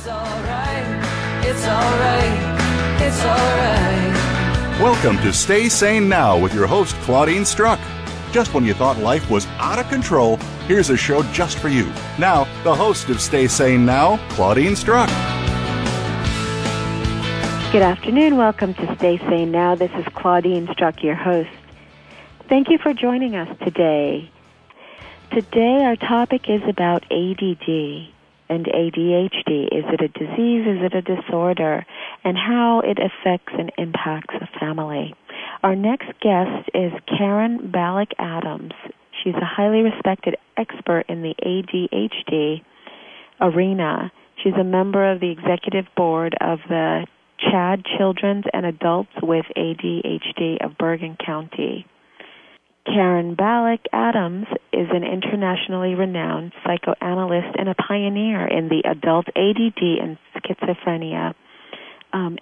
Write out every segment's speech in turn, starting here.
It's alright, it's alright, it's alright. Welcome to Stay Sane Now with your host, Claudine Struck. Just when you thought life was out of control, here's a show just for you. Now, the host of Stay Sane Now, Claudine Struck. Good afternoon. Welcome to Stay Sane Now. This is Claudine Struck, your host. Thank you for joining us today. Today our topic is about ADD and ADHD. Is it a disease? Is it a disorder? And how it affects and impacts a family. Our next guest is Kerin Bellak Adams. She's a highly respected expert in the ADHD arena. She's a member of the executive board of the CHAD Children's and Adults with ADHD of Bergen County. Kerin Bellak Adams is an internationally renowned psychoanalyst and a pioneer in the adult ADD and schizophrenia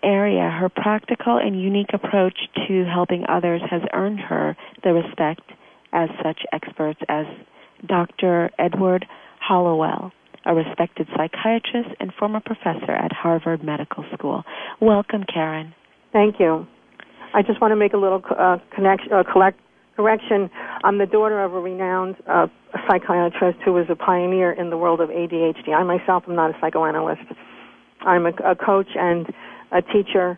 area. Her practical and unique approach to helping others has earned her the respect as such experts as Dr. Edward Hallowell, a respected psychiatrist and former professor at Harvard Medical School. Welcome, Kerin. Thank you. I just want to make a little correction. I'm the daughter of a renowned psychiatrist who was a pioneer in the world of ADHD. I myself am not a psychoanalyst. I'm a coach and a teacher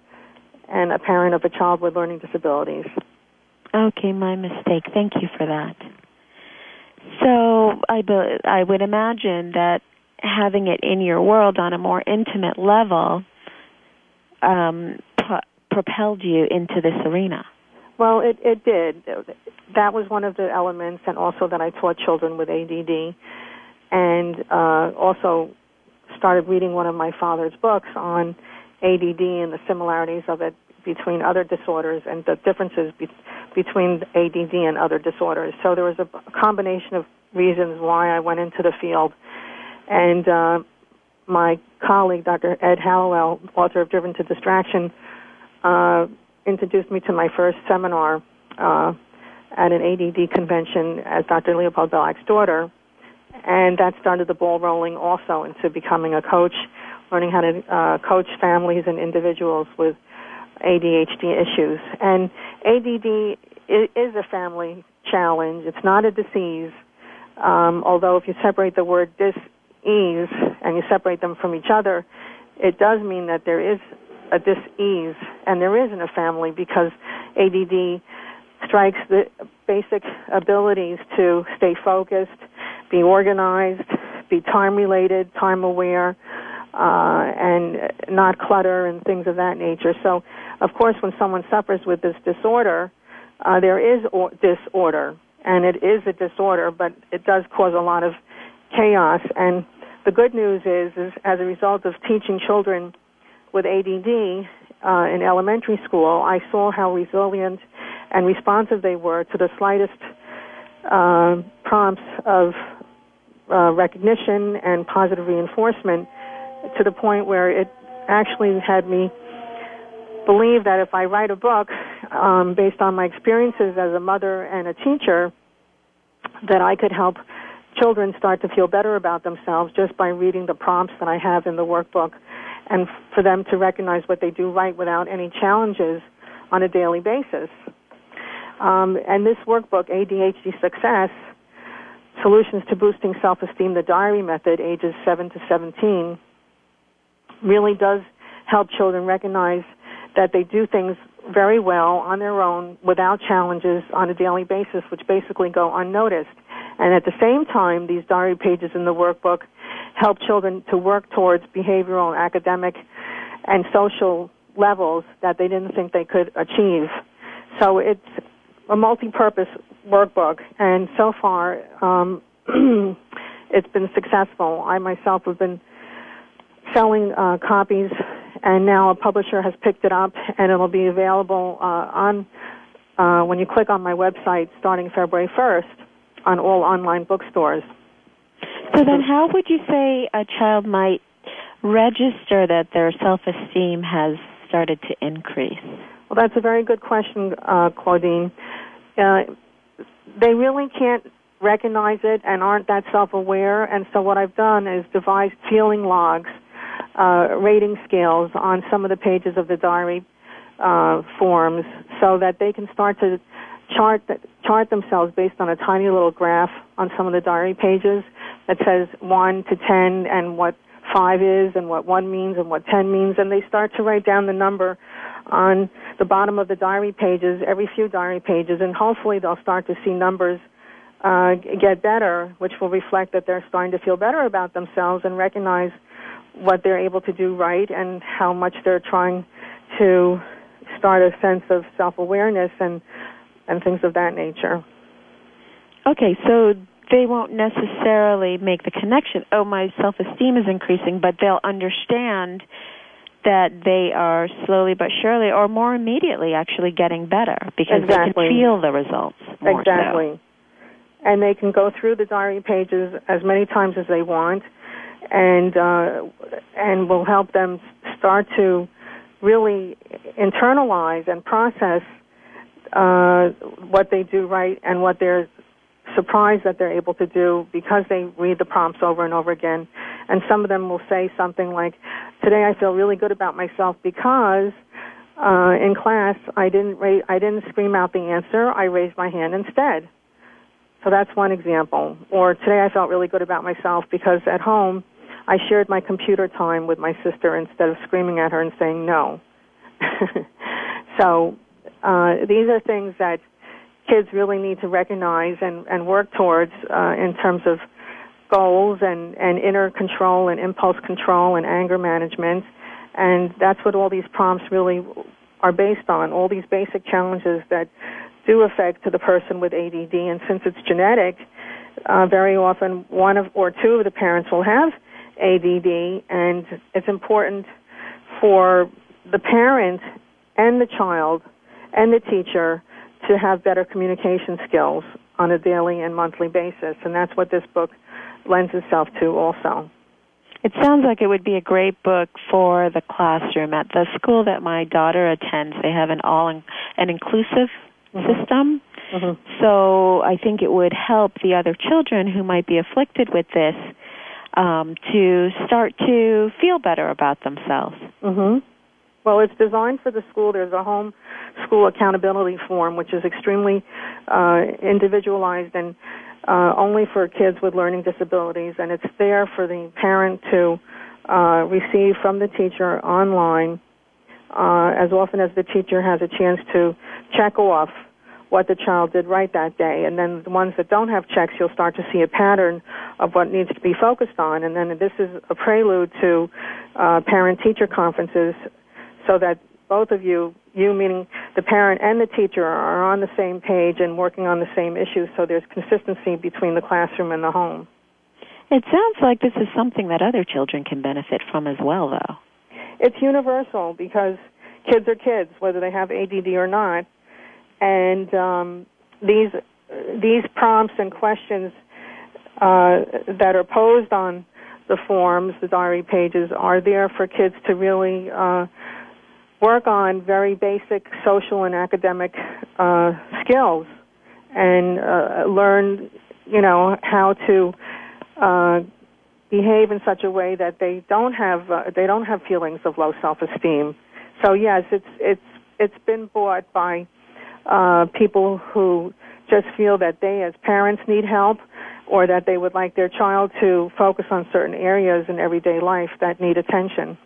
and a parent of a child with learning disabilities. Okay, my mistake. Thank you for that. So I would imagine that having it in your world on a more intimate level propelled you into this arena. Well, it did. That was one of the elements, and also that I taught children with ADD, and also started reading one of my father's books on ADD and the similarities of it between other disorders and the differences between ADD and other disorders. So there was a combination of reasons why I went into the field. And my colleague, Dr. Ed Hallowell, author of Driven to Distraction, introduced me to my first seminar at an ADD convention as Dr. Leopold Bellak's daughter, and that started the ball rolling also into becoming a coach, learning how to coach families and individuals with ADHD issues. And ADD is a family challenge. It's not a disease, although if you separate the word dis-ease and you separate them from each other, it does mean that there is a dis-ease, and there is in a family because ADD strikes the basic abilities to stay focused, be organized, be time-related, time-aware, and not clutter and things of that nature. So, of course, when someone suffers with this disorder, there is disorder, and it is a disorder, but it does cause a lot of chaos. And the good news is as a result of teaching children with ADD in elementary school, I saw how resilient and responsive they were to the slightest prompts of recognition and positive reinforcement, to the point where it actually had me believe that if I write a book based on my experiences as a mother and a teacher, that I could help children start to feel better about themselves just by reading the prompts that I have in the workbook, and for them to recognize what they do right without any challenges on a daily basis. And this workbook, ADHD Success, Solutions to Boosting Self-Esteem, the Diary Method, ages 7 to 17, really does help children recognize that they do things very well on their own without challenges on a daily basis, which basically go unnoticed. And at the same time, these diary pages in the workbook help children to work towards behavioral and academic and social levels that they didn't think they could achieve. So it's a multi-purpose workbook, and so far it's been successful. I myself have been selling copies, and now a publisher has picked it up, and it'll be available when you click on my website starting February 1st on all online bookstores. So then how would you say a child might register that their self-esteem has started to increase? Well, that's a very good question, Claudine. They really can't recognize it and aren't that self-aware, and so what I've done is devised feeling logs rating scales on some of the pages of the diary forms so that they can start to chart themselves based on a tiny little graph on some of the diary pages that says 1 to 10 and what 5 is and what 1 means and what 10 means, and they start to write down the number on the bottom of the diary pages, every few diary pages, and hopefully they'll start to see numbers get better, which will reflect that they're starting to feel better about themselves and recognize what they're able to do right and how much they're trying to start a sense of self-awareness and things of that nature. Okay, so they won't necessarily make the connection, oh, my self-esteem is increasing, but they'll understand that they are slowly but surely or more immediately actually getting better because they can feel the results more. Exactly. So. And they can go through the diary pages as many times as they want and will help them start to really internalize and process what they do right and what they're surprised that they're able to do because they read the prompts over and over again. And some of them will say something like, today I feel really good about myself because in class I didn't scream out the answer, I raised my hand instead. So that's one example. Or today I felt really good about myself because at home I shared my computer time with my sister instead of screaming at her and saying no. So these are things that kids really need to recognize and work towards in terms of goals and inner control and impulse control and anger management. And that's what all these prompts really are based on, all these basic challenges that do affect the person with ADD. And since it's genetic, very often one or two of the parents will have ADD, and it's important for the parent and the child and the teacher to have better communication skills on a daily and monthly basis, and that's what this book lends itself to also. It sounds like it would be a great book for the classroom. At the school that my daughter attends, they have an inclusive system, so I think it would help the other children who might be afflicted with this to start to feel better about themselves. Well, it's designed for the school. There's a home school accountability form, which is extremely individualized and only for kids with learning disabilities, and it's there for the parent to receive from the teacher online as often as the teacher has a chance to check off what the child did right that day. And then the ones that don't have checks, you'll start to see a pattern of what needs to be focused on. And then this is a prelude to parent-teacher conferences so that both of you meaning the parent and the teacher, are on the same page and working on the same issues, so there's consistency between the classroom and the home. It sounds like this is something that other children can benefit from as well, though. It's universal because kids are kids, whether they have ADD or not. And these prompts and questions that are posed on the forms, the diary pages, are there for kids to really work on very basic social and academic skills and learn, how to behave in such a way that they don't have feelings of low self-esteem. So yes, it's been bought by people who just feel that they as parents need help, or that they would like their child to focus on certain areas in everyday life that need attention.